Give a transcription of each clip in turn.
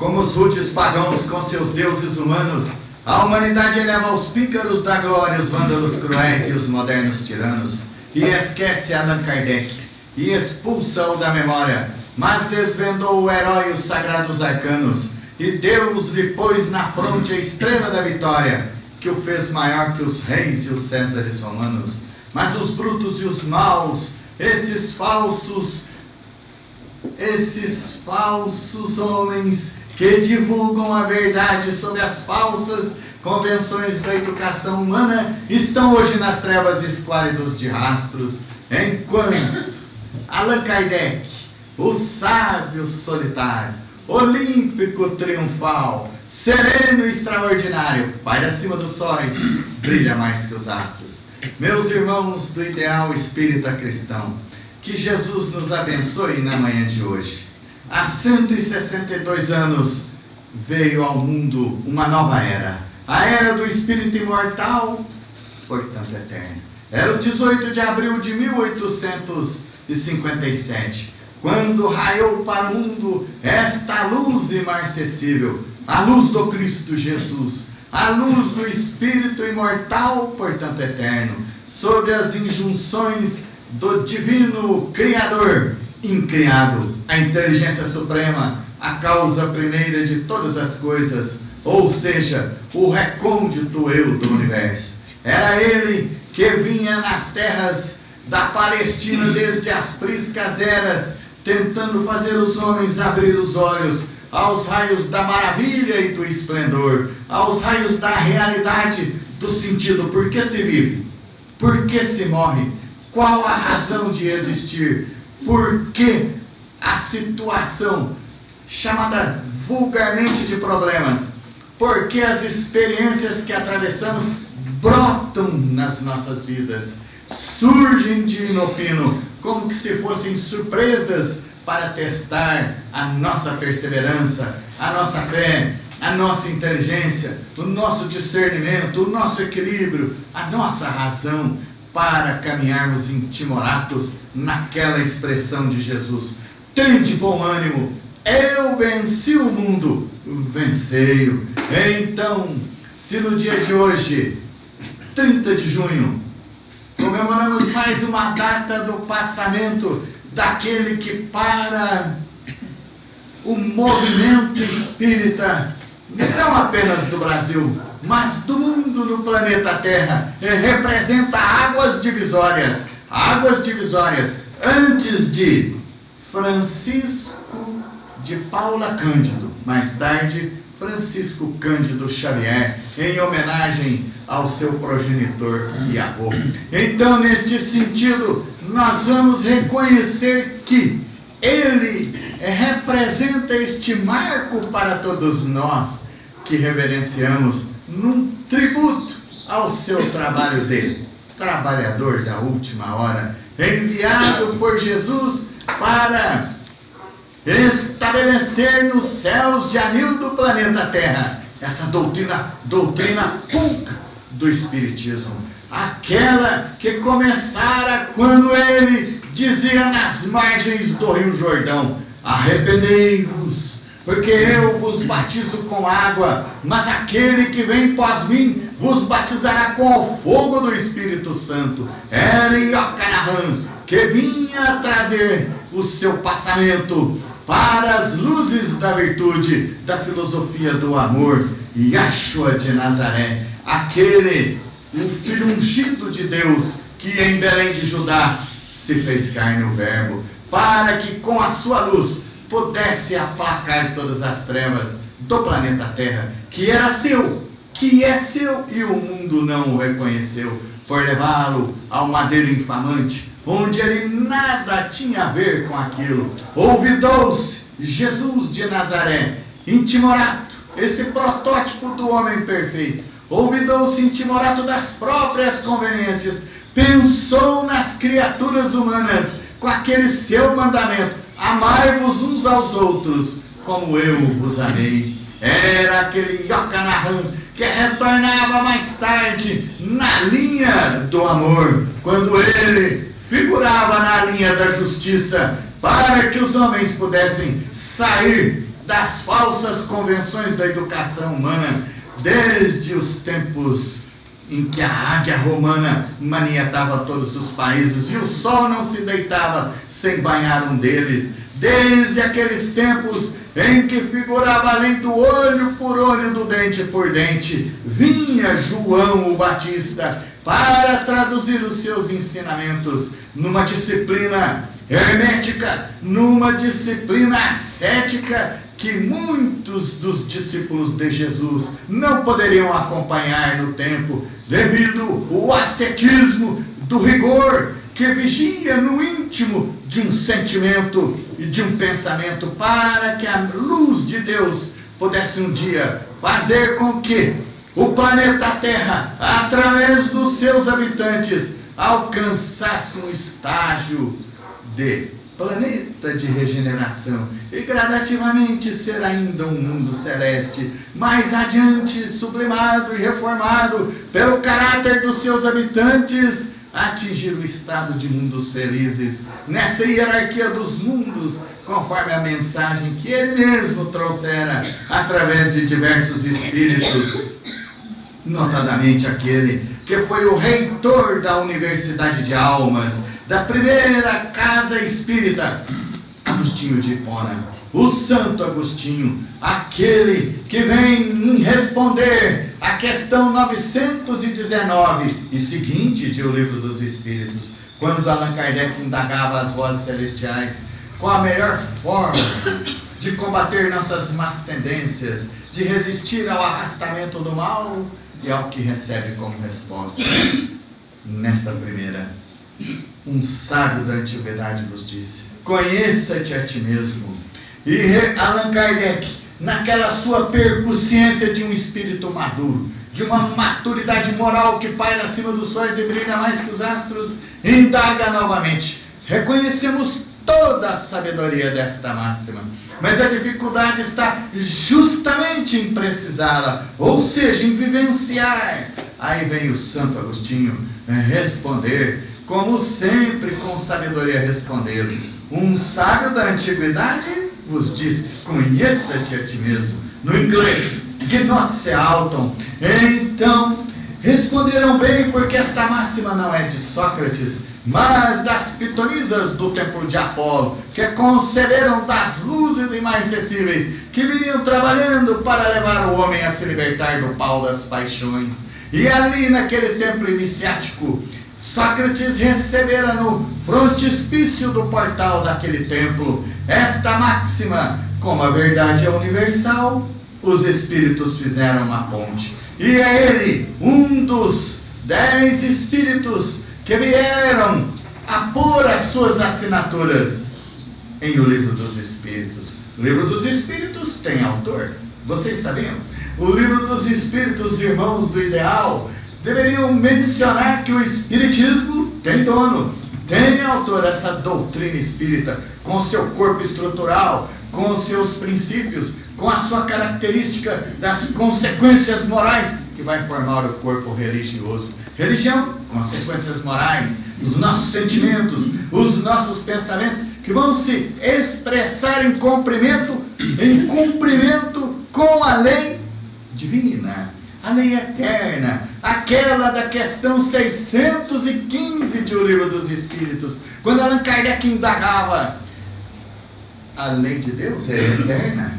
Como os rudes pagãos com seus deuses humanos, a humanidade eleva os pícaros da glória, os vândalos cruéis e os modernos tiranos, e esquece Allan Kardec, e expulsa-o da memória, mas desvendou o herói os sagrados arcanos, e Deus lhe pôs na fronte a estrela da vitória, que o fez maior que os reis e os césares romanos. Mas os brutos e os maus, esses falsos homens que divulgam a verdade sob as falsas convenções da educação humana, estão hoje nas trevas escláridos de rastros, enquanto Allan Kardec, o sábio solitário, olímpico triunfal, sereno e extraordinário, pai acima dos sóis, brilha mais que os astros. Meus irmãos do ideal espírita cristão, que Jesus nos abençoe na manhã de hoje. Há 162 anos veio ao mundo uma nova era, a era do espírito imortal, portanto eterno. Era o 18 de abril de 1857, quando raiou para o mundo esta luz imarcessível, a luz do Cristo Jesus, a luz do Espírito imortal, portanto eterno, sobre as injunções do divino Criador, incriado, a inteligência suprema, a causa primeira de todas as coisas, ou seja, o recôndito eu do universo. Era ele que vinha nas terras da Palestina desde as priscas eras, tentando fazer os homens abrir os olhos aos raios da maravilha e do esplendor, aos raios da realidade, do sentido. Por que se vive? Por que se morre? Qual a razão de existir? Por que a situação chamada vulgarmente de problemas? Por que as experiências que atravessamos brotam nas nossas vidas, surgem de inopino, como que se fossem surpresas para testar a nossa perseverança, a nossa fé, a nossa inteligência, o nosso discernimento, o nosso equilíbrio, a nossa razão, para caminharmos intimoratos naquela expressão de Jesus: tende bom ânimo, eu venci o mundo, vencei-o. Então, se no dia de hoje, 30 de junho, comemoramos mais uma data do passamento daquele que, para o movimento espírita, não apenas do Brasil, mas do mundo no planeta Terra, representa águas divisórias, antes de Francisco de Paula Cândido, mais tarde Francisco Cândido Xavier, em homenagem ao seu progenitor e avô. Então, neste sentido, nós vamos reconhecer que ele representa este marco para todos nós que reverenciamos num tributo ao seu trabalho dele, trabalhador da última hora, enviado por Jesus para estabelecer nos céus de anil do planeta Terra essa doutrina pulca do Espiritismo, aquela que começara quando ele dizia nas margens do Rio Jordão: arrependei-vos, porque eu vos batizo com água, mas aquele que vem após mim vos batizará com o fogo do Espírito Santo. Era Iocanahã, que vinha trazer o seu passamento para as luzes da virtude, da filosofia do amor. Yahshua de Nazaré, aquele, o Filho ungido de Deus, que em Belém de Judá se fez carne o Verbo, para que com a sua luz pudesse aplacar todas as trevas do planeta Terra, que era seu, que é seu, e o mundo não o reconheceu, por levá-lo ao madeiro infamante, onde ele nada tinha a ver com aquilo. Olvidou-se Jesus de Nazaré, intimorato, esse protótipo do homem perfeito, olvidou-se intimorato das próprias conveniências, pensou nas criaturas humanas com aquele seu mandamento: amai-vos uns aos outros como eu vos amei. Era aquele Iocanahã que retornava mais tarde na linha do amor, quando ele figurava na linha da justiça, para que os homens pudessem sair das falsas convenções da educação humana, desde os tempos em que a águia romana manietava todos os países e o sol não se deitava sem banhar um deles, desde aqueles tempos em que figurava além do olho por olho, do dente por dente, vinha João o Batista para traduzir os seus ensinamentos numa disciplina hermética, numa disciplina ascética, que muitos dos discípulos de Jesus não poderiam acompanhar no tempo, devido ao ascetismo do rigor que vigia no íntimo de um sentimento e de um pensamento, para que a luz de Deus pudesse um dia fazer com que o planeta Terra, através dos seus habitantes, alcançasse um estágio de planeta de regeneração e gradativamente ser ainda um mundo celeste, mais adiante sublimado e reformado pelo caráter dos seus habitantes, atingir o estado de mundos felizes, nessa hierarquia dos mundos, conforme a mensagem que ele mesmo trouxera através de diversos espíritos, notadamente aquele que foi o reitor da Universidade de Almas, da primeira casa espírita, Agostinho de Hipona, o Santo Agostinho, aquele que vem responder a questão 919 e seguinte de O Livro dos Espíritos, quando Allan Kardec indagava as vozes celestiais qual a melhor forma de combater nossas más tendências, de resistir ao arrastamento do mal, e ao que recebe como resposta, nesta primeira: um sábio da antiguidade vos disse, conheça-te a ti mesmo. E Allan Kardec, naquela sua percussiência de um espírito maduro, de uma maturidade moral que paira acima dos sóis e brilha mais que os astros, indaga novamente. Reconhecemos toda a sabedoria desta máxima, mas a dificuldade está justamente em precisá-la, ou seja, em vivenciar. Aí vem o Santo Agostinho responder, como sempre com sabedoria responderam. Um sábio da antiguidade vos disse, conheça-te a ti mesmo. No inglês, Gnot Alton. Então, responderam bem, porque esta máxima não é de Sócrates, mas das pitonisas do templo de Apolo, que conceberam das luzes imarcessíveis, que viriam trabalhando para levar o homem a se libertar do pau das paixões. E ali naquele templo iniciático, Sócrates recebera no frontispício do portal daquele templo esta máxima: como a verdade é universal, os espíritos fizeram uma ponte. E é ele, um dos 10 espíritos que vieram a pôr as suas assinaturas em O Livro dos Espíritos. O Livro dos Espíritos tem autor, vocês sabiam? O Livro dos Espíritos, irmãos do ideal, deveriam mencionar que o Espiritismo tem dono, tem autor. Essa doutrina espírita, com seu corpo estrutural, com os seus princípios, com a sua característica das consequências morais, que vai formar o corpo religioso. Religião, consequências morais, os nossos sentimentos, os nossos pensamentos, que vão se expressar em cumprimento com a lei divina, a lei eterna, aquela da questão 615 de O Livro dos Espíritos, quando Allan Kardec indagava: a lei de Deus é eterna?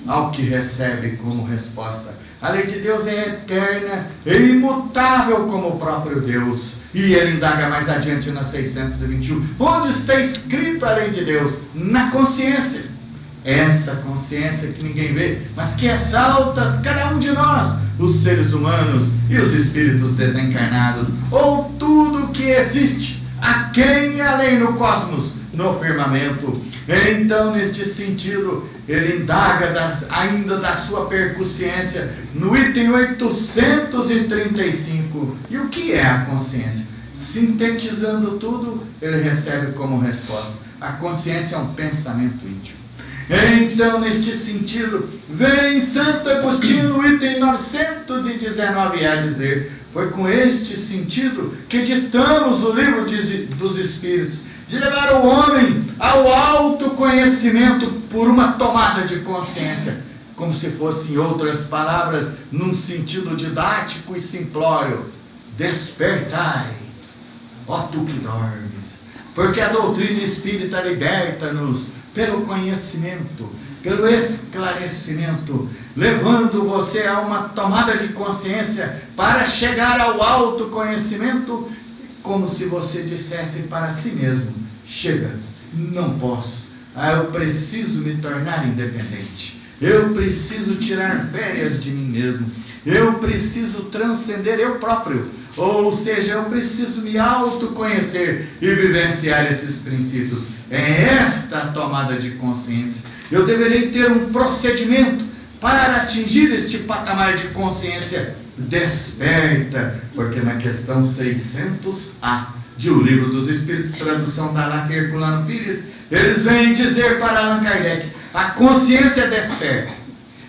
Ao que recebe como resposta: a lei de Deus é eterna e imutável como o próprio Deus. E ele indaga mais adiante na 621, onde está escrito a lei de Deus? Na consciência. Esta consciência que ninguém vê, mas que exalta cada um de nós, os seres humanos e os espíritos desencarnados, ou tudo que existe, a quem a lei no cosmos, no firmamento. Então, neste sentido, ele indaga ainda da sua percussiência no item 835. E o que é a consciência? Sintetizando tudo, ele recebe como resposta: a consciência é um pensamento íntimo. Então, neste sentido, vem Santo Agostinho no item 919 a dizer: foi com este sentido que ditamos o Livro dos Espíritos, de levar o homem ao autoconhecimento por uma tomada de consciência, como se fosse, em outras palavras, num sentido didático e simplório: despertai, ó tu que dormes, porque a doutrina espírita liberta-nos pelo conhecimento, pelo esclarecimento, levando você a uma tomada de consciência para chegar ao autoconhecimento, como se você dissesse para si mesmo: chega, não posso, eu preciso me tornar independente, eu preciso tirar férias de mim mesmo, eu preciso transcender eu próprio, ou seja, eu preciso me autoconhecer e vivenciar esses princípios. É esta a tomada de consciência. Eu deverei ter um procedimento para atingir este patamar de consciência desperta, porque na questão 600A de O Livro dos Espíritos, tradução da Alain Herculano Pires, eles vêm dizer para Allan Kardec: a consciência desperta,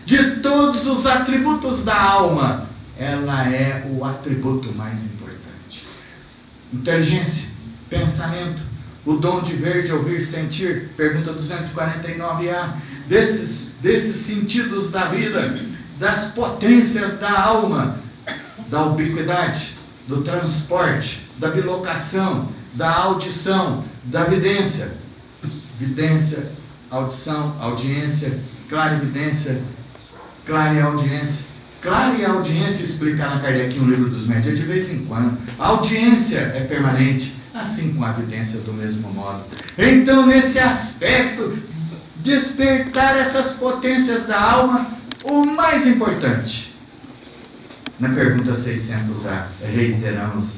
de todos os atributos da alma, ela é o atributo mais importante. Inteligência, pensamento, o dom de ver, de ouvir, sentir, pergunta 249A, desses sentidos da vida, das potências da alma, da ubiquidade, do transporte, da bilocação, da audição, da vidência, audição, audiência, clarividência, clareaudiência. Clareaudiência, explica Allan Kardec no Livro dos Médiuns, é de vez em quando. A audiência é permanente, assim como a vidência do mesmo modo. Então, nesse aspecto, despertar essas potências da alma, o mais importante, na pergunta 600A, reiteramos,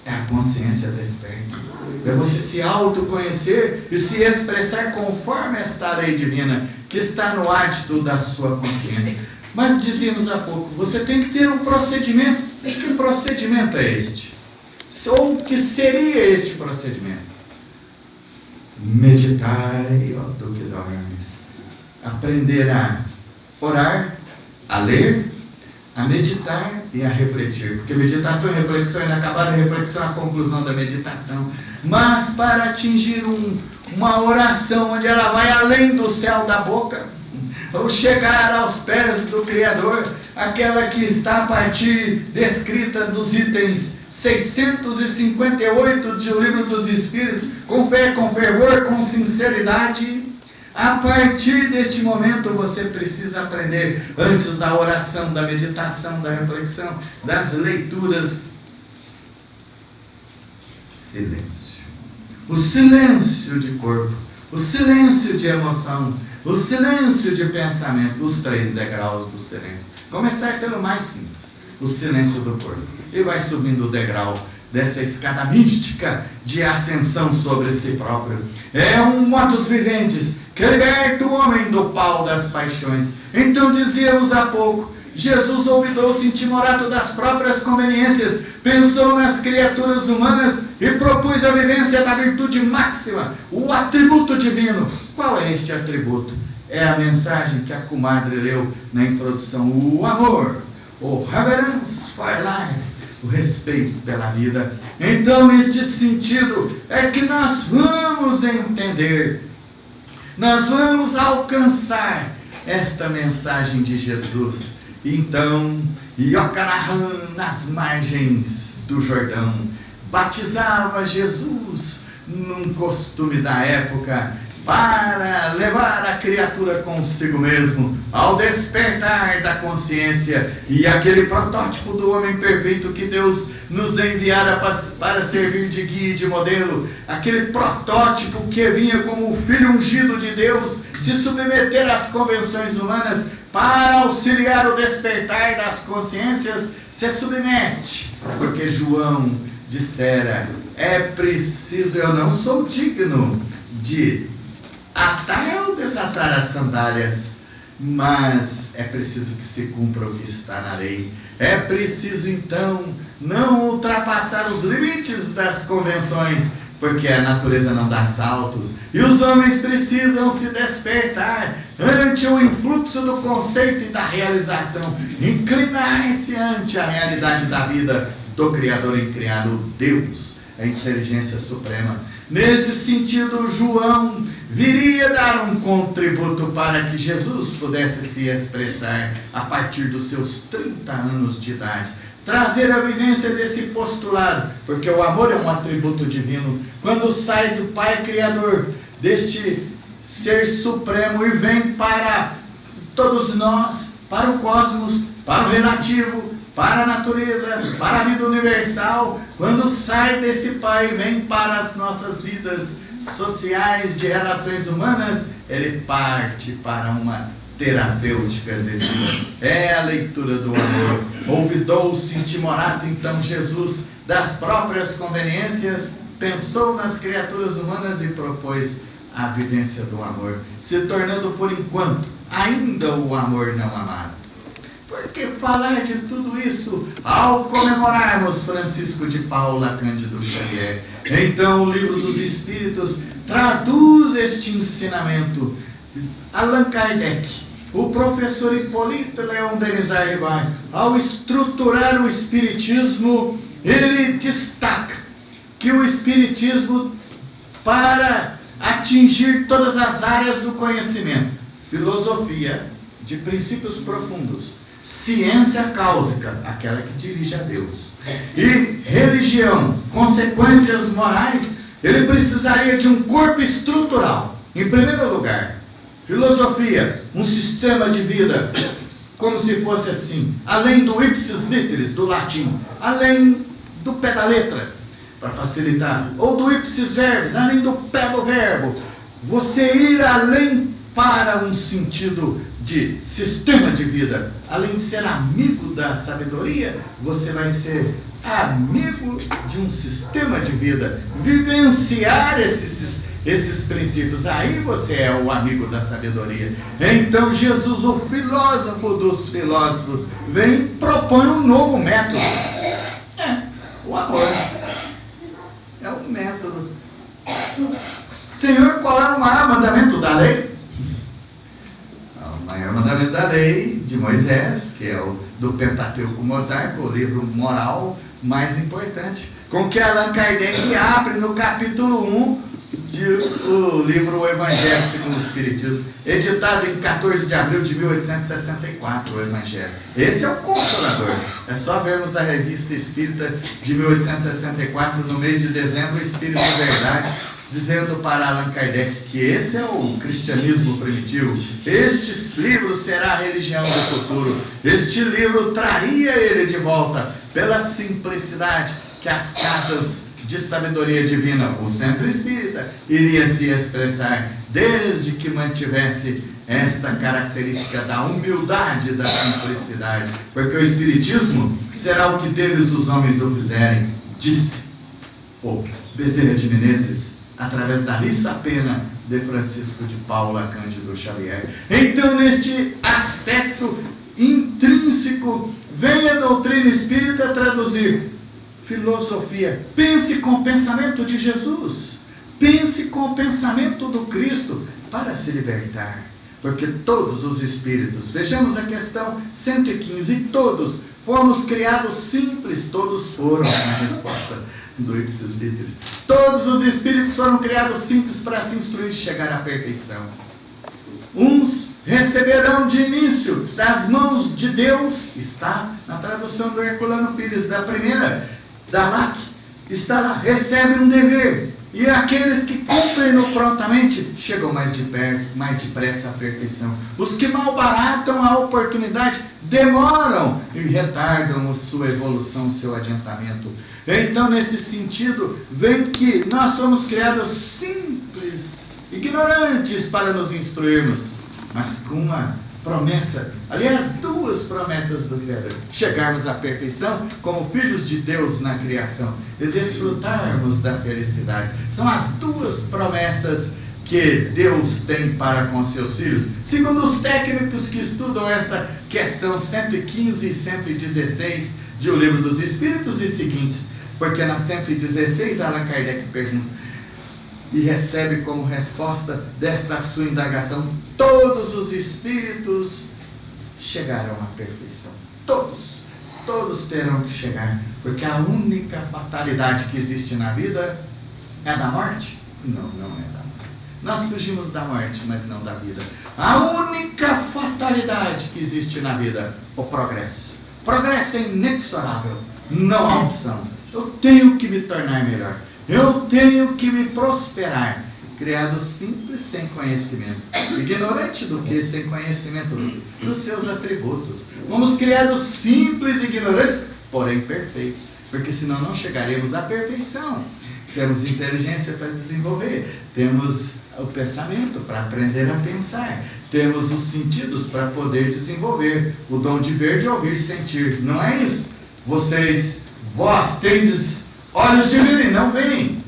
é a consciência desperta. É você se autoconhecer e se expressar conforme esta lei divina que está no átito da sua consciência. Mas dizíamos há pouco, você tem que ter um procedimento. E que procedimento é este? Ou o que seria este procedimento? Meditai, ó tu que dormes. Aprender a orar, a ler, a meditar e a refletir. Porque meditação e reflexão, inacabada reflexão é a conclusão da meditação. Mas para atingir uma oração onde ela vai além do céu da boca, ou chegar aos pés do Criador, aquela que está a partir descrita dos itens 658 de O Livro dos Espíritos, com fé, com fervor, com sinceridade. A partir deste momento você precisa aprender, antes da oração, da meditação, da reflexão, das leituras, silêncio. O silêncio de corpo, o silêncio de emoção, o silêncio de pensamento, os 3 degraus do silêncio. Começar pelo mais simples, o silêncio do corpo. E vai subindo o degrau dessa escada mística de ascensão sobre si próprio. É um modus vivendi que liberta o homem do pau das paixões. Então dizíamos há pouco, Jesus olvidou-se intimorato das próprias conveniências, pensou nas criaturas humanas e propôs a vivência da virtude máxima, o atributo divino. Qual é este atributo? É a mensagem que a comadre leu na introdução: o amor, o reverence for life, o respeito pela vida. Então, neste sentido, é que nós vamos entender, nós vamos alcançar esta mensagem de Jesus. Então, Iocanaan, nas margens do Jordão, batizava Jesus num costume da época, para levar a criatura consigo mesmo ao despertar da consciência, e aquele protótipo do homem perfeito que Deus nos enviara para servir de guia e de modelo, aquele protótipo que vinha como o filho ungido de Deus, se submeter às convenções humanas para auxiliar o despertar das consciências, se submete, porque João dissera: é preciso, eu não sou digno de atar ou desatar as sandálias, mas é preciso que se cumpra o que está na lei. É preciso então não ultrapassar os limites das convenções, porque a natureza não dá saltos, e os homens precisam se despertar ante o influxo do conceito e da realização, inclinar-se ante a realidade da vida do Criador incriado, Deus, a inteligência suprema. Nesse sentido, João viria dar um contributo para que Jesus pudesse se expressar a partir dos seus 30 anos de idade. Trazer a vivência desse postulado, porque o amor é um atributo divino. Quando sai do Pai Criador, deste Ser Supremo, e vem para todos nós, para o cosmos, para o relativo, para a natureza, para a vida universal, quando sai desse Pai e vem para as nossas vidas sociais, de relações humanas, ele parte para uma terapêutica de vida. É a leitura do amor. Olvidou-se intimorato então Jesus das próprias conveniências, pensou nas criaturas humanas e propôs a vivência do amor, se tornando por enquanto ainda o amor não amado. Por que falar de tudo isso ao comemorarmos Francisco de Paula Cândido Xavier? Então o Livro dos Espíritos traduz este ensinamento. Allan Kardec, o professor Hipólito Leon Denis Arribas, ao estruturar o Espiritismo, ele destaca que o Espiritismo, para atingir todas as áreas do conhecimento, filosofia de princípios profundos, ciência cáusica, aquela que dirige a Deus, e religião, consequências morais, ele precisaria de um corpo estrutural. Em primeiro lugar, filosofia, um sistema de vida, como se fosse assim, além do ipsis literis, do latim, além do pé da letra, para facilitar, ou do ipsis verbis, além do pé do verbo, você ir além para um sentido de sistema de vida. Além de ser amigo da sabedoria, você vai ser amigo de um sistema de vida, vivenciar esses princípios. Aí você é o amigo da sabedoria. Então Jesus, o filósofo dos filósofos, vem e propõe um novo método. O amor. É um método. Senhor, qual é o maior mandamento da lei? O maior mandamento da lei de Moisés, que é o do Pentateuco Mosaico, o livro moral mais importante, com que Allan Kardec abre no capítulo 1 do livro O Evangelho segundo o Espiritismo, editado em 14 de abril de 1864, o Evangelho. Esse é o Consolador. É só vermos a Revista Espírita de 1864, no mês de dezembro, o Espírito de Verdade, dizendo para Allan Kardec que esse é o cristianismo primitivo. Este livro será a religião do futuro. Este livro traria ele de volta pela simplicidade que as casas de sabedoria divina, o Centro Espírita, iria se expressar, desde que mantivesse esta característica da humildade e da simplicidade, porque o Espiritismo será o que deles os homens o fizerem, disse o Bezerra de Menezes, através da liça pena de Francisco de Paula Cândido Xavier. Então, neste aspecto intrínseco, vem a doutrina espírita traduzir filosofia. Pense com o pensamento de Jesus, pense com o pensamento do Cristo para se libertar, porque todos os espíritos, vejamos a questão 115, todos fomos criados simples, todos foram, na resposta do ipsis literis, todos os espíritos foram criados simples para se instruir e chegar à perfeição. Uns receberão de início das mãos de Deus, está na tradução do Herculano Pires, da primeira, da LAC, está lá, recebem um dever, e aqueles que cumprem-no prontamente chegam mais de perto, mais depressa à perfeição. Os que malbaratam a oportunidade demoram e retardam a sua evolução, o seu adiantamento. Então, nesse sentido, vem que nós somos criados simples, ignorantes para nos instruirmos, mas com uma promessa, aliás, duas promessas do Criador: chegarmos à perfeição como filhos de Deus na criação e desfrutarmos da felicidade. São as duas promessas que Deus tem para com seus filhos, segundo os técnicos que estudam esta questão 115 e 116 de O Livro dos Espíritos e seguintes, porque na 116 Allan Kardec pergunta e recebe como resposta desta sua indagação: todos os espíritos chegarão à perfeição. Todos terão que chegar, porque a única fatalidade que existe na vida é a da morte. Não, não é da morte. Nós fugimos da morte, mas não da vida. A única fatalidade que existe na vida, o progresso. Progresso é inexorável, não há opção. Eu tenho que me tornar melhor. Eu tenho que me prosperar. Criado simples, sem conhecimento. Ignorante do que? Sem conhecimento dos seus atributos. Fomos criados simples e ignorantes, porém perfeitos. Porque senão não chegaremos à perfeição. Temos inteligência para desenvolver. Temos o pensamento para aprender a pensar. Temos os sentidos para poder desenvolver. O dom de ver, de ouvir, sentir. Não é isso? Vós tendes olhos de ver e não veem.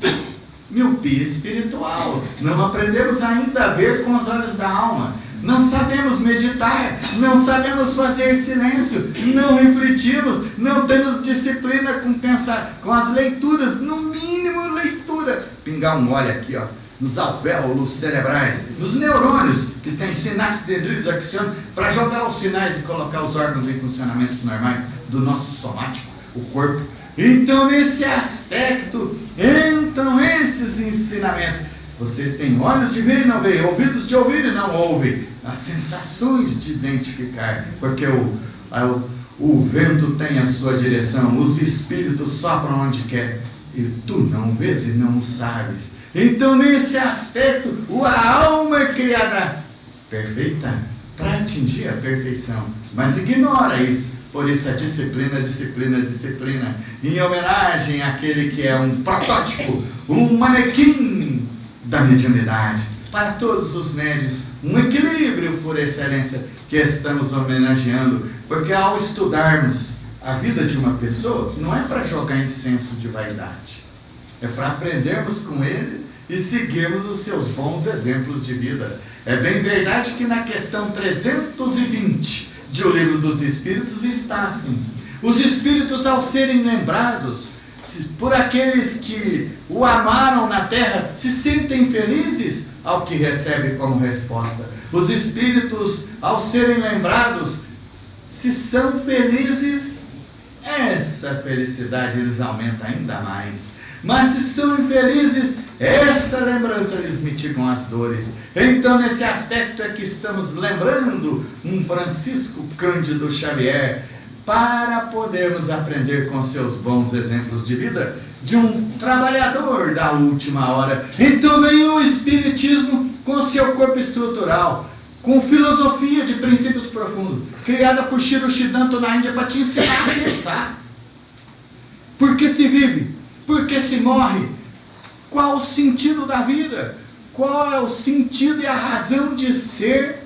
Miopia espiritual. Não aprendemos ainda a ver com os olhos da alma. Não sabemos meditar. Não sabemos fazer silêncio. Não refletimos. Não temos disciplina com pensar, com as leituras. No mínimo leitura. Pingar um óleo aqui, ó, nos alvéolos cerebrais, nos neurônios, que tem sinapses, dendritos, axônios, para jogar os sinais e colocar os órgãos em funcionamentos normais do nosso somático, o corpo. Então, nesse aspecto, entram esses ensinamentos. Vocês têm olhos de ver e não veem, ouvidos de ouvir e não ouvem, as sensações de identificar, porque o vento tem a sua direção, os espíritos sopram onde quer, e tu não vês e não sabes. Então, nesse aspecto, a alma é criada perfeita para atingir a perfeição, mas ignora isso. Por isso a disciplina, em homenagem àquele que é um protótipo, um manequim da mediunidade, para todos os médiuns, um equilíbrio por excelência que estamos homenageando, porque ao estudarmos a vida de uma pessoa, não é para jogar incenso de vaidade, é para aprendermos com ele e seguirmos os seus bons exemplos de vida. É bem verdade que na questão 320 de O Livro dos Espíritos está assim: os espíritos, ao serem lembrados por aqueles que o amaram na terra, se sentem felizes ao que recebe como resposta. Os espíritos, ao serem lembrados, se são felizes, essa felicidade lhes aumenta ainda mais. Mas se são infelizes, essa lembrança lhes mitiga as dores. Então, nesse aspecto é que estamos lembrando um Francisco Cândido Xavier, para podermos aprender com seus bons exemplos de vida, de um trabalhador da última hora. Então vem o Espiritismo com seu corpo estrutural, com filosofia de princípios profundos, criada por Shiro Shidanto na Índia para te ensinar a pensar. Por que se vive? Por que se morre? Qual o sentido da vida? Qual é o sentido e a razão de ser,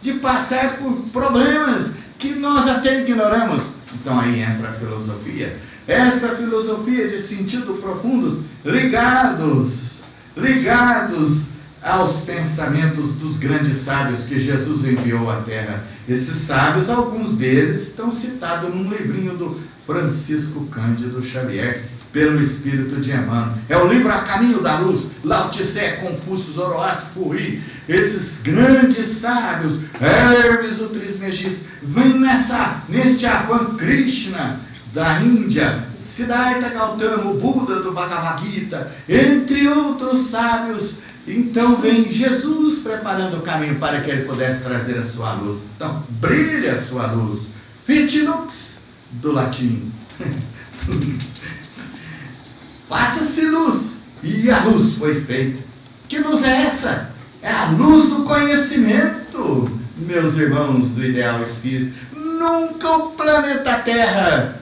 de passar por problemas que nós até ignoramos? Então aí entra a filosofia. Esta filosofia de sentido profundos, ligados aos pensamentos dos grandes sábios que Jesus enviou à Terra. Esses sábios, alguns deles estão citados num livrinho do Francisco Cândido Xavier, pelo Espírito de Emmanuel. É o livro A Caminho da Luz, Lao Tse, Confúcio, Zoroastro, Furri, esses grandes sábios, Hermes o Trismegisto, vem neste afã Krishna da Índia, Siddhartha Gautama, o Buda do Bhagavad Gita, entre outros sábios. Então vem Jesus preparando o caminho para que ele pudesse trazer a sua luz. Então, brilha a sua luz. Fit lux, do latim. Faça-se luz, e a luz foi feita. Que luz é essa? É a luz do conhecimento, meus irmãos do Ideal Espírito. Nunca o planeta Terra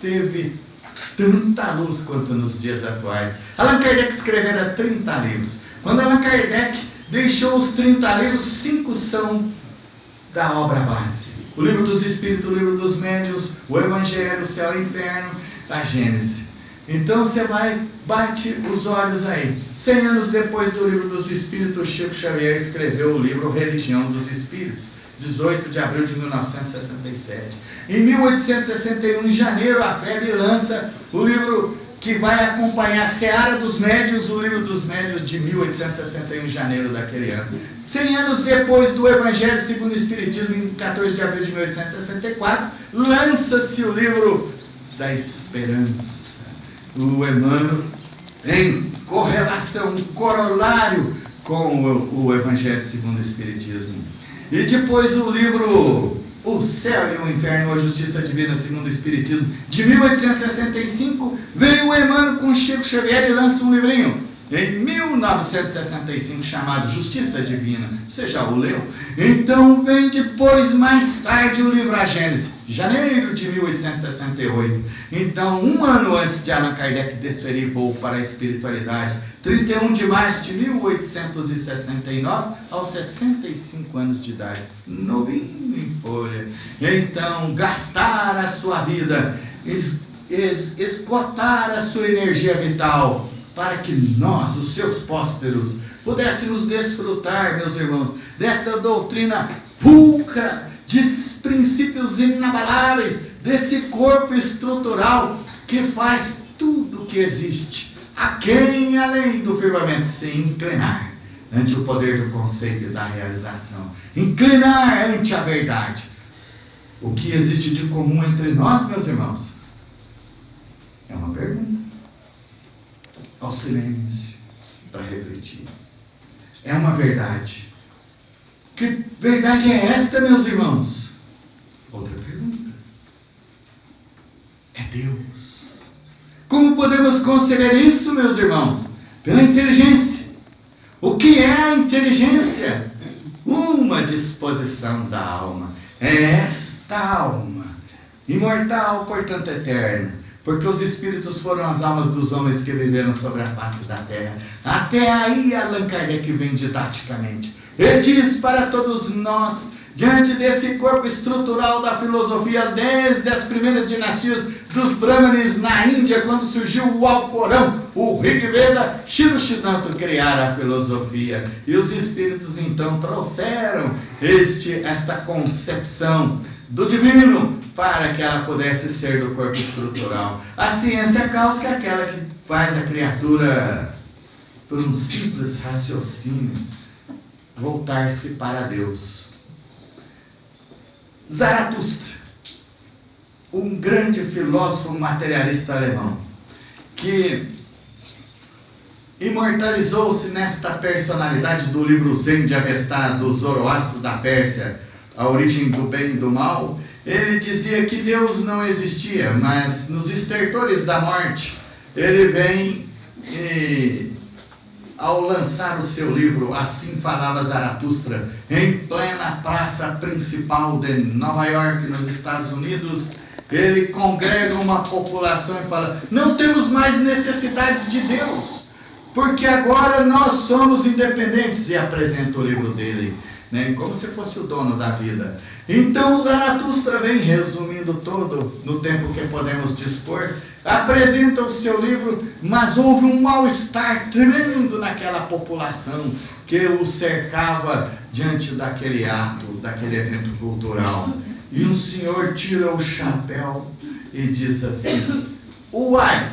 teve tanta luz quanto nos dias atuais. Allan Kardec escrevera 30 livros. Quando Allan Kardec deixou os 30 livros, 5 são da obra base: o Livro dos Espíritos, o Livro dos Médiuns, o Evangelho, o Céu e o Inferno, a Gênese. Então você bate os olhos aí. 100 anos depois do Livro dos Espíritos, Chico Xavier escreveu o livro Religião dos Espíritos, 18 de abril de 1967. Em 1861, em janeiro, a FEB lança o livro que vai acompanhar a Seara dos Médiuns, o Livro dos Médiuns, de 1861, em janeiro daquele ano. 100 anos depois do Evangelho segundo o Espiritismo, em 14 de abril de 1864, lança-se o livro da Esperança. O Emmanuel em correlação, um corolário com o Evangelho segundo o Espiritismo. E depois o livro O Céu e o Inferno, a Justiça Divina segundo o Espiritismo, de 1865, veio o Emmanuel com Chico Xavier e lança um livrinho, em 1965, chamado Justiça Divina. Você já o leu? Então vem depois, mais tarde, o livro A Gênese, janeiro de 1868. Então, um ano antes de Allan Kardec desferir voo para a espiritualidade, 31 de março de 1869, aos 65 anos de idade, novinho em folha. Então, gastar a sua vida, esgotar a sua energia vital, para que nós, os seus pósteros, pudéssemos desfrutar, meus irmãos, desta doutrina pulcra, desses princípios inabaláveis, desse corpo estrutural que faz tudo que existe, a quem, além do firmamento, se inclinar ante o poder do conceito e da realização, inclinar ante a verdade. O que existe de comum entre nós, meus irmãos? É uma pergunta. Ao silêncio, para refletir. É uma verdade. Que verdade é esta, meus irmãos? Outra pergunta. É Deus. Como podemos conceber isso, meus irmãos? Pela inteligência. O que é a inteligência? Uma disposição da alma. É esta alma, imortal, portanto eterna, porque os espíritos foram as almas dos homens que viveram sobre a face da terra. Até aí Allan Kardec vem didaticamente e diz para todos nós, diante desse corpo estrutural da filosofia, desde as primeiras dinastias dos Brahmanes na Índia, quando surgiu o Alcorão, o Rig Veda, Shri Siddhanta criaram a filosofia, e os espíritos então trouxeram esta concepção do divino, para que ela pudesse ser do corpo estrutural. A ciência cáustica é aquela que faz a criatura, por um simples raciocínio, voltar-se para Deus. Zaratustra, um grande filósofo materialista alemão, que imortalizou-se nesta personalidade do livro Zen de Avesta, do Zoroastro da Pérsia, A Origem do Bem e do Mal. Ele dizia que Deus não existia, mas nos estertores da morte, ele vem e, ao lançar o seu livro, Assim Falava Zaratustra, em plena praça principal de Nova York, nos Estados Unidos, ele congrega uma população e fala: não temos mais necessidades de Deus, porque agora nós somos independentes, e apresenta o livro dele, né, como se fosse o dono da vida. Então Zaratustra vem, resumindo todo no tempo que podemos dispor, apresenta o seu livro, mas houve um mal-estar tremendo naquela população que o cercava diante daquele ato, daquele evento cultural. E um senhor tira o chapéu e diz assim: uai!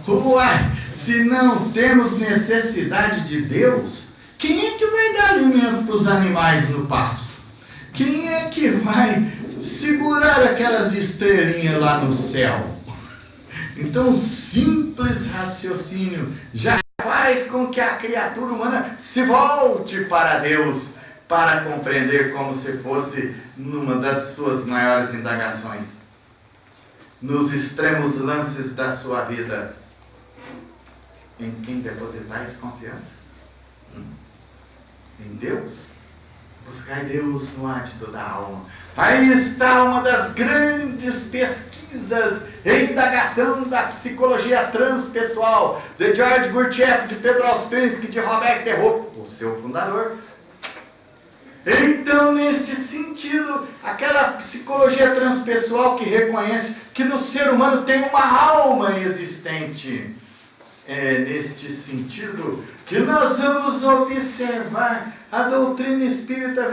Uai! Se não temos necessidade de Deus, quem é que vai dar alimento para os animais no pasto? Quem é que vai segurar aquelas estrelinhas lá no céu? Então, simples raciocínio já faz com que a criatura humana se volte para Deus, para compreender como se fosse numa das suas maiores indagações. Nos extremos lances da sua vida, em quem depositais confiança? Em Deus? Buscai Deus no âmbito da alma. Aí está uma das grandes pesquisas e indagação da psicologia transpessoal, de George Gurdjieff, de Pedro Ouspensky, de Robert de Hope, o seu fundador. Então, neste sentido, aquela psicologia transpessoal que reconhece que no ser humano tem uma alma existente. É neste sentido que nós vamos observar a doutrina espírita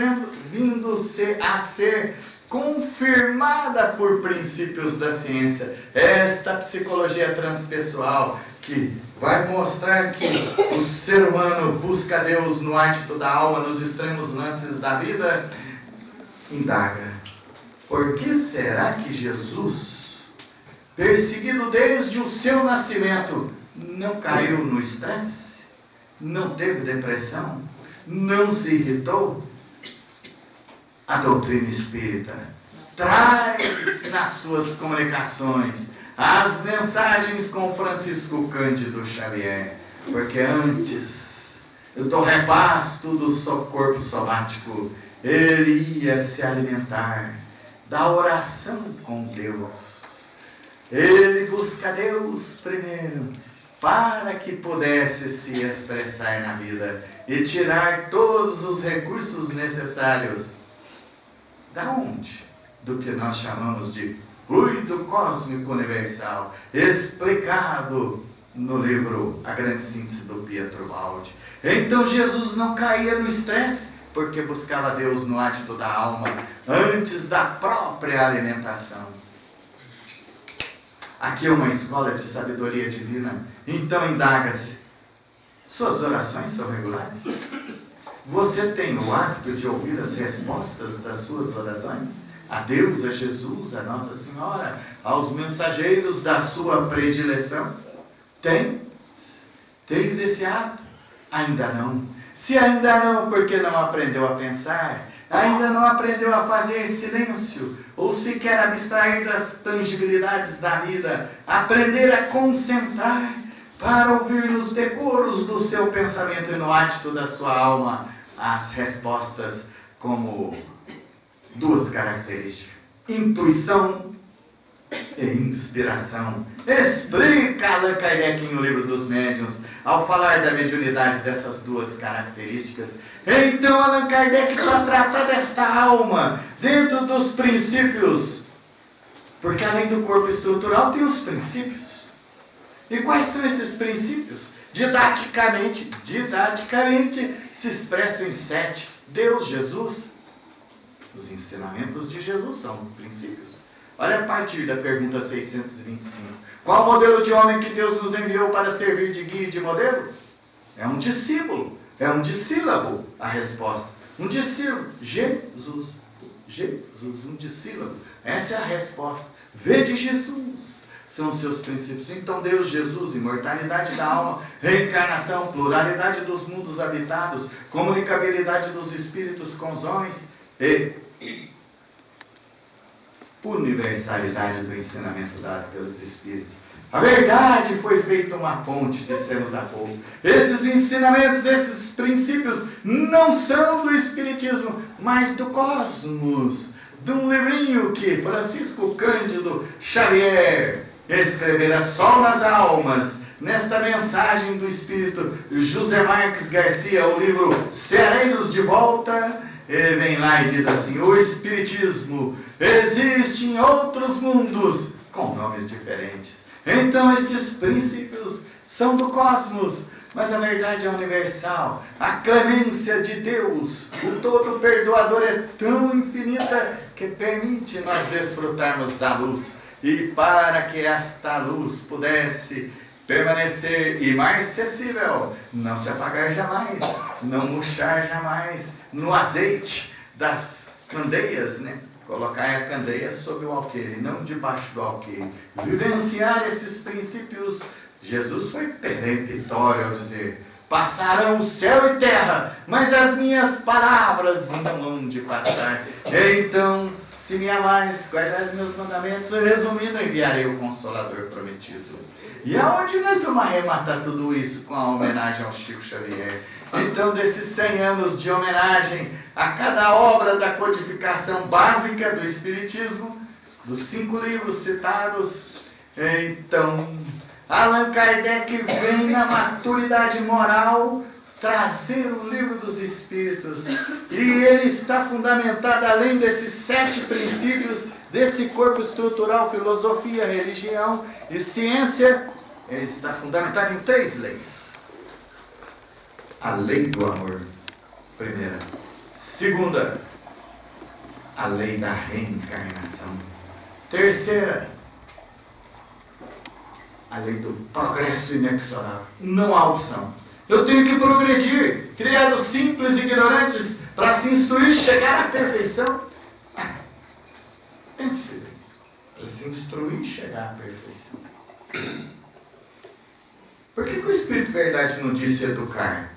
vindo a ser confirmada por princípios da ciência. Esta psicologia transpessoal que vai mostrar que o ser humano busca Deus no âmbito da alma, nos extremos lances da vida, indaga: por que será que Jesus perseguido desde o seu nascimento, não caiu no estresse? Não teve depressão? Não se irritou? A doutrina espírita traz nas suas comunicações as mensagens com Francisco Cândido Xavier, porque antes do repasto do seu corpo somático, ele ia se alimentar da oração com Deus. Ele busca Deus primeiro, para que pudesse se expressar na vida e tirar todos os recursos necessários. Da onde? Do que nós chamamos de fluido cósmico universal, explicado no livro A Grande Síntese do Pietro Baldi. Então Jesus não caía no estresse, porque buscava Deus no átito da alma, antes da própria alimentação. Aqui é uma escola de sabedoria divina, então indaga-se: suas orações são regulares? Você tem o hábito de ouvir as respostas das suas orações? A Deus, a Jesus, a Nossa Senhora, aos mensageiros da sua predileção? Tens esse hábito? Ainda não. Se ainda não, porque não aprendeu a pensar, ainda não aprendeu a fazer silêncio, ou sequer abstrair das tangibilidades da vida, aprender a concentrar para ouvir nos decoros do seu pensamento e no átito da sua alma as respostas como duas características: intuição e inspiração. Explica Allan Kardec em O Livro dos Médiuns, ao falar da mediunidade dessas duas características. Então Allan Kardec, para tratar desta alma, dentro dos princípios, porque além do corpo estrutural tem os princípios. E quais são esses princípios? Didaticamente se expressam em 7. Deus, Jesus. Os ensinamentos de Jesus são princípios. Olha a partir da pergunta 625. Qual modelo de homem que Deus nos enviou para servir de guia e de modelo? É um discípulo. É um dissílabo a resposta. Um dissílabo. Jesus. Jesus, um dissílabo. Essa é a resposta. Vede Jesus. São seus princípios. Então Deus, Jesus, imortalidade da alma, reencarnação, pluralidade dos mundos habitados, comunicabilidade dos espíritos com os homens e universalidade do ensinamento dado pelos espíritos. A verdade foi feita uma ponte, dissemos há pouco. Esses ensinamentos, esses princípios não são do espiritismo, mas do cosmos. De um livrinho que Francisco Cândido Xavier escrevera Sol nas Almas, nesta mensagem do espírito José Marques Garcia, o livro Ceareiros de Volta. Ele vem lá e diz assim: o espiritismo existe em outros mundos com nomes diferentes. Então estes princípios são do cosmos, mas a verdade é universal. A clemência de Deus, o todo perdoador, é tão infinita que permite nós desfrutarmos da luz. E para que esta luz pudesse permanecer imarcessível, não se apagar jamais, não murchar jamais no azeite das candeias, né? Colocar a candeia sob o alqueire, não debaixo do alqueire. Vivenciar esses princípios. Jesus foi peremptório ao dizer: passarão céu e terra, mas as minhas palavras não hão de passar. Então, se me amais, guardai os meus mandamentos. Resumindo, enviarei o Consolador prometido. E aonde nós vamos arrematar tudo isso? Com a homenagem ao Chico Xavier. Então, desses 100 anos de homenagem a cada obra da codificação básica do Espiritismo, dos 5 livros citados, então, Allan Kardec vem na maturidade moral trazer o Livro dos Espíritos. E ele está fundamentado, além desses 7 princípios, desse corpo estrutural, filosofia, religião e ciência, ele está fundamentado em 3 leis. A lei do amor, primeira. Segunda, a lei da reencarnação. Terceira, a lei do progresso inexorável. Não há opção. Eu tenho que progredir, criados simples e ignorantes, para se instruir, chegar à perfeição. Pense bem. se instruir e chegar à perfeição. Por que o Espírito Verdade não disse educar?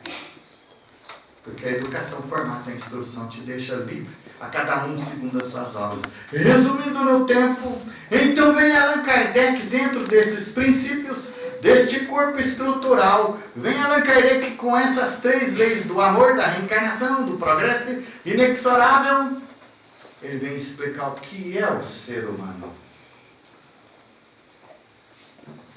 Porque a educação, formata a instrução, te deixa livre, a cada um segundo as suas obras. Resumindo no tempo, então vem Allan Kardec dentro desses princípios, deste corpo estrutural. Vem Allan Kardec com essas 3 leis do amor, da reencarnação, do progresso inexorável. Ele vem explicar o que é o ser humano.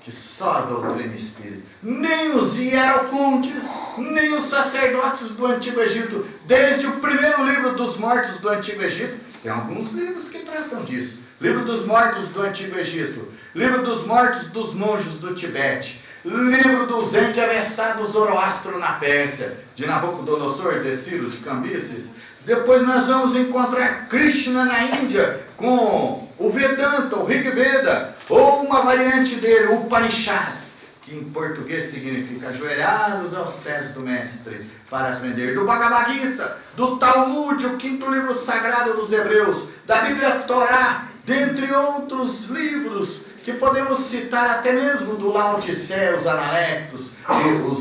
Que só a doutrina espírita, nem os hierofontes, nem os sacerdotes do Antigo Egito, desde o primeiro livro dos mortos do Antigo Egito, tem alguns livros que tratam disso, livro dos mortos do Antigo Egito, livro dos mortos dos monges do Tibete, livro do Zen de Avestá do Zoroastro na Pérsia, de Nabucodonosor, de Ciro, de Cambises. Depois nós vamos encontrar Krishna na Índia, com o Vedanta, o Rig Veda, ou uma variante dele, o Upanishads, que em português significa ajoelhados aos pés do mestre, para aprender, do Bhagavad Gita, do Talmud, o 5º livro sagrado dos hebreus, da Bíblia Torá, dentre outros livros, que podemos citar até mesmo do Lao Tse, os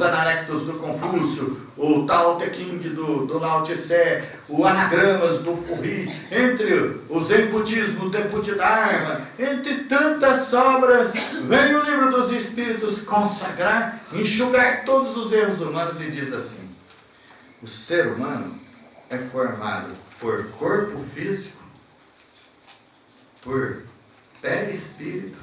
Analectos do Confúcio, o Tao Te Ching do Lao Tse, o Anagramas do Furri, entre o Zen Budismo, o De Bodhidharma, entre tantas obras, vem o Livro dos Espíritos consagrar, enxugar todos os erros humanos e diz assim: o ser humano é formado por corpo físico, por pele e espírito,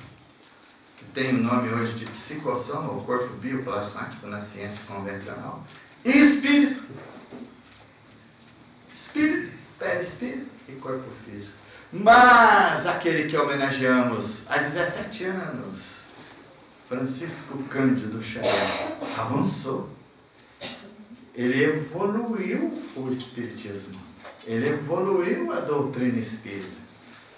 que tem o nome hoje de psicossoma, o corpo bioplasmático na ciência convencional, e espírito. Espírito, perispírito e corpo físico. Mas aquele que homenageamos há 17 anos, Francisco Cândido Xavier, avançou. Ele evoluiu o espiritismo. Ele evoluiu a doutrina espírita.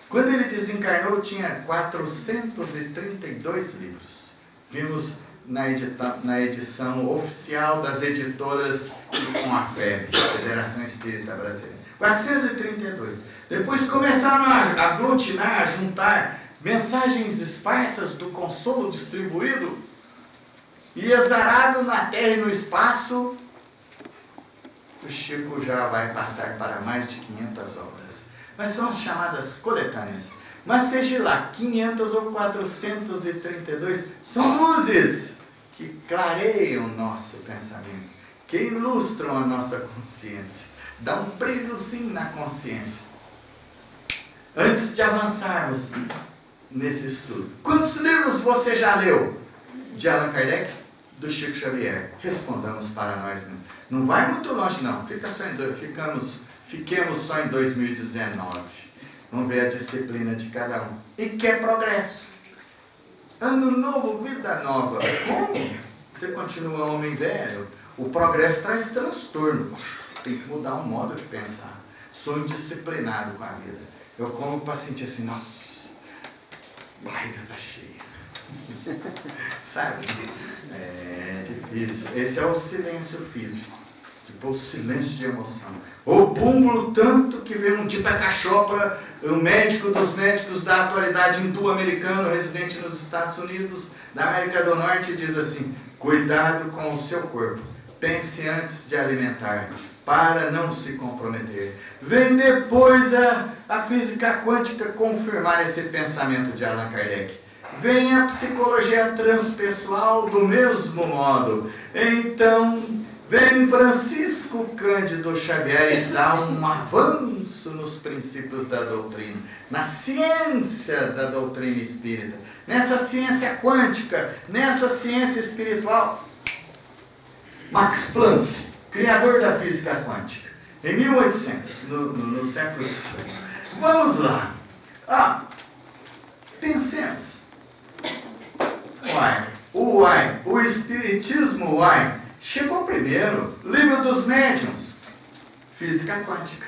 Quando ele desencarnou, tinha 432 livros. Vimos na edição oficial das editoras com a FEB, Federação Espírita Brasileira. 432. Depois começaram a aglutinar, a juntar mensagens esparsas do consolo distribuído e exarado na terra e no espaço. O Chico já vai passar para mais de 500 obras. Mas são as chamadas coletâneas. Mas seja lá, 500 ou 432, são luzes que clareiam o nosso pensamento, que ilustram a nossa consciência, dá um brilhozinho na consciência. Antes de avançarmos nesse estudo, quantos livros você já leu? De Allan Kardec? Do Chico Xavier? Respondamos para nós mesmos. Não vai muito longe não, fiquemos só em 2019. Vamos ver a disciplina de cada um. E quer progresso. Ano novo, vida nova. Como? Você continua homem velho? O progresso traz transtorno. Tem que mudar o modo de pensar. Sou indisciplinado com a vida. Eu como para sentir assim, nossa, barriga está cheia. Sabe? É difícil. Esse é o silêncio físico. Tipo, o silêncio de emoção. O búmulo tanto que vem um Deepak Chopra, um médico dos médicos da atualidade hindu-americano, residente nos Estados Unidos, da América do Norte, diz assim: cuidado com o seu corpo. Pense antes de alimentar, para não se comprometer. Vem depois a física quântica confirmar esse pensamento de Allan Kardec. Vem a psicologia transpessoal do mesmo modo. Então, vem Francisco Cândido Xavier e dá um avanço nos princípios da doutrina, na ciência da doutrina espírita, nessa ciência quântica, nessa ciência espiritual. Max Planck, criador da física quântica, em 1800, no século XVIII. Vamos lá. Pensemos. O espiritismo, chegou primeiro. Livro dos Médiuns, física quântica.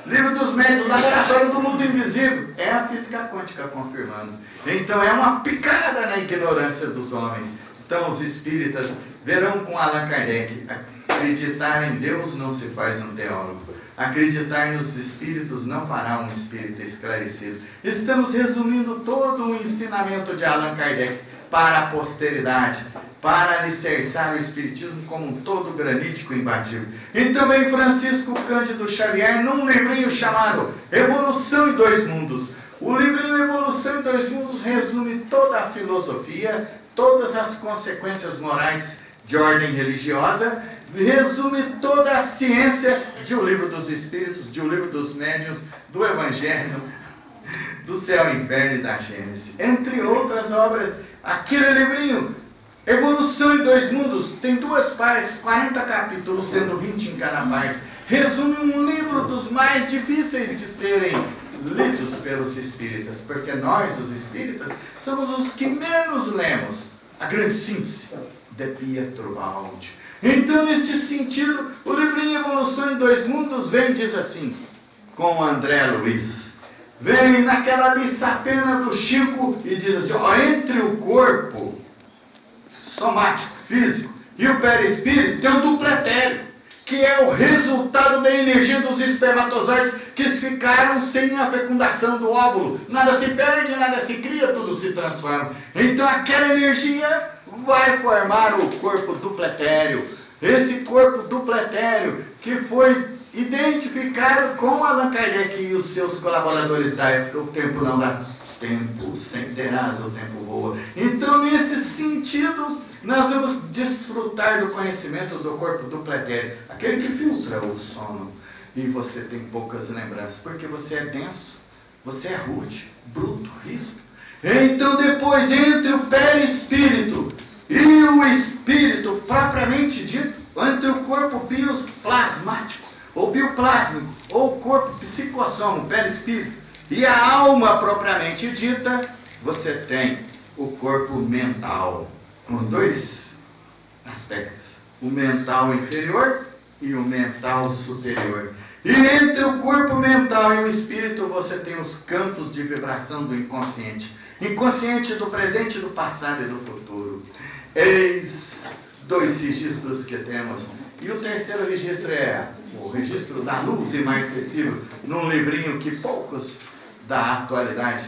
Livro dos Médiuns, Laboratório do Mundo Invisível, é a física quântica confirmando. Então é uma picada na ignorância dos homens. Então os espíritas verão com Allan Kardec: acreditar em Deus não se faz um teólogo. Acreditar nos espíritos não fará um espírita esclarecido. Estamos resumindo todo o ensinamento de Allan Kardec para a posteridade, para alicerçar o espiritismo como um todo granítico e imbatível. E também Francisco Cândido Xavier, num livrinho chamado Evolução em Dois Mundos. O livrinho Evolução em Dois Mundos resume toda a filosofia, todas as consequências morais de ordem religiosa, resume toda a ciência de O Livro dos Espíritos, de O Livro dos Médiuns, do Evangelho, do Céu, Inferno e da Gênese, entre outras obras. Aquele livrinho, Evolução em Dois Mundos, tem 2 partes, 40 capítulos, sendo 20 em cada parte. Resume um livro dos mais difíceis de serem lidos pelos espíritas, porque nós, os espíritas, somos os que menos lemos. A grande síntese de Pietro Baldi. Então, neste sentido, o livrinho Evolução em Dois Mundos vem e diz assim, com André Luiz, vem naquela lissapena do Chico e diz assim, ó, entre o corpo somático, físico, e o perispírito tem o dupletério, que é o resultado da energia dos espermatozoides que ficaram sem a fecundação do óvulo. Nada se perde, nada se cria, tudo se transforma. Então aquela energia vai formar o corpo dupletério. Esse corpo dupletério que foi identificado com Allan Kardec e os seus colaboradores da época. O tempo não dá tempo, sem terás o tempo voa. Então, nesse sentido, nós vamos desfrutar do conhecimento do corpo dupletério, aquele que filtra o sono. E você tem poucas lembranças, porque você é denso, você é rude, bruto, ríspido. Então, depois, entre o perispírito e o espírito propriamente dito, entre o corpo bioplasmático, ou bioplásmico, ou corpo psicossomo, perispírito, e a alma propriamente dita, você tem o corpo mental, com 2 aspectos, o mental inferior e o mental superior. E entre o corpo mental e o espírito, você tem os campos de vibração do inconsciente. Inconsciente do presente, do passado e do futuro. Eis 2 registros que temos. E o terceiro registro é o registro da luz imarcessível, num livrinho que poucos da atualidade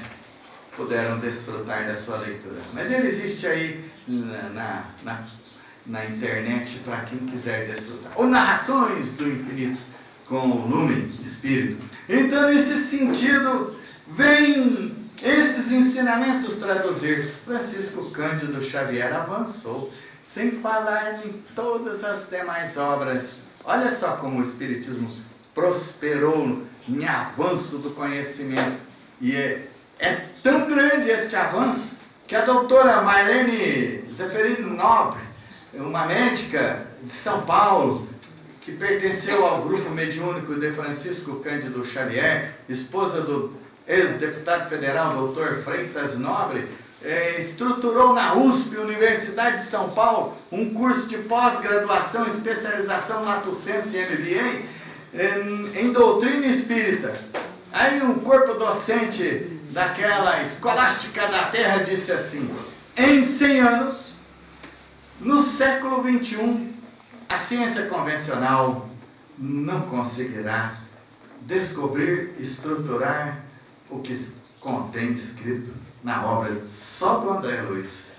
puderam desfrutar da sua leitura. Mas ele existe aí na internet para quem quiser desfrutar. Ou Narrações do Infinito, com o Lumen Espírito. Então, nesse sentido, vem esses ensinamentos traduzir. Francisco Cândido Xavier avançou, sem falar em todas as demais obras. Olha só como o Espiritismo prosperou em avanço do conhecimento. E é tão grande este avanço que a doutora Marlene Zeferino Nobre, uma médica de São Paulo, que pertenceu ao grupo mediúnico de Francisco Cândido Xavier, esposa do ex-deputado federal, doutor Freitas Nobre, estruturou na USP, Universidade de São Paulo, um curso de pós-graduação, especialização Lato Sensu e MBA em doutrina espírita. Aí um corpo docente daquela escolástica da Terra disse assim, em 100 anos, no século XXI, a ciência convencional não conseguirá descobrir, estruturar o que contém escrito na obra só do André Luiz.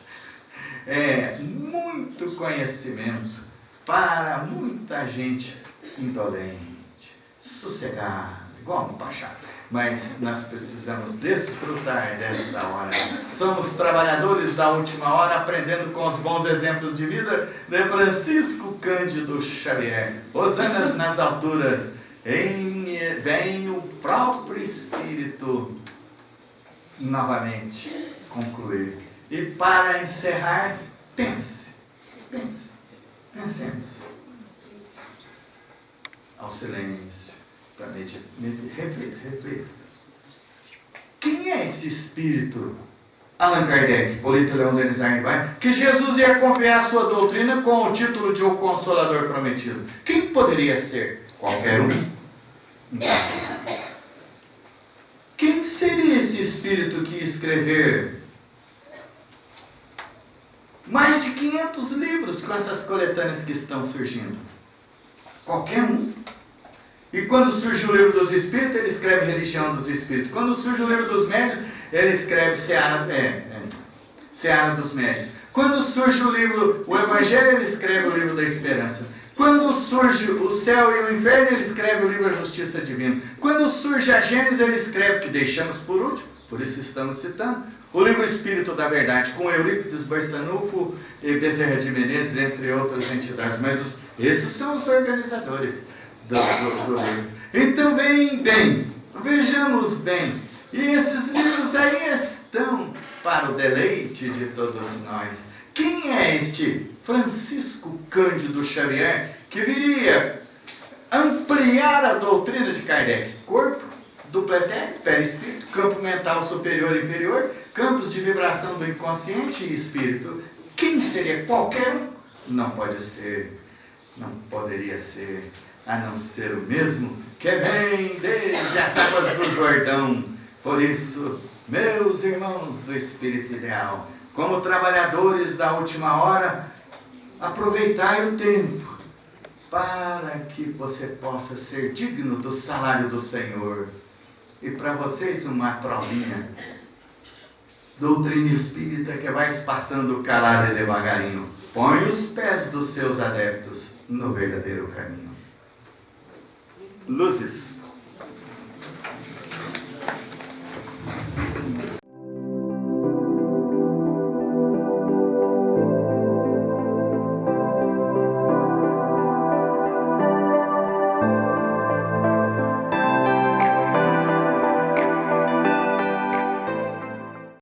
É muito conhecimento para muita gente indolente, sossegada, igual um pachá. Mas nós precisamos desfrutar desta hora. Somos trabalhadores da última hora, aprendendo com os bons exemplos de vida de Francisco Cândido Xavier. Hosanas nas alturas, vem o próprio Espírito novamente concluir. E para encerrar, pensemos. Ao silêncio. Reflita. Quem é esse espírito? Allan Kardec, Polito Leão Denis Arnibay, que Jesus ia confiar a sua doutrina com o título de O Consolador Prometido. Quem poderia ser? Qualquer um. Quem seria esse espírito que ia escrever mais de 500 livros com essas coletâneas que estão surgindo? Qualquer um. E quando surge o livro dos Espíritos, ele escreve Religião dos Espíritos. Quando surge o livro dos Médios, ele escreve Seara dos Médios. Quando surge o Evangelho, ele escreve o livro da Esperança. Quando surge o céu e o inferno, ele escreve o livro da Justiça Divina. Quando surge a Gênesis, ele escreve, que deixamos por último, por isso estamos citando, o livro Espírito da Verdade, com Eurípides Barçanufo e Bezerra de Menezes, entre outras entidades. Mas esses são os organizadores do livro. Então vejamos bem. E esses livros aí estão para o deleite de todos nós. Quem é este Francisco Cândido Xavier, que viria ampliar a doutrina de Kardec? Corpo, duplo etérico, perispírito, campo mental superior e inferior, campos de vibração do inconsciente e espírito. Quem seria? Qualquer um? Não pode ser, não poderia ser, a não ser o mesmo que vem desde as águas do Jordão. Por isso, meus irmãos do Espírito Ideal, como trabalhadores da última hora, aproveitai o tempo para que você possa ser digno do salário do Senhor. E para vocês uma trovinha, doutrina espírita que vai passando calada e devagarinho. Põe os pés dos seus adeptos no verdadeiro caminho. Luzes.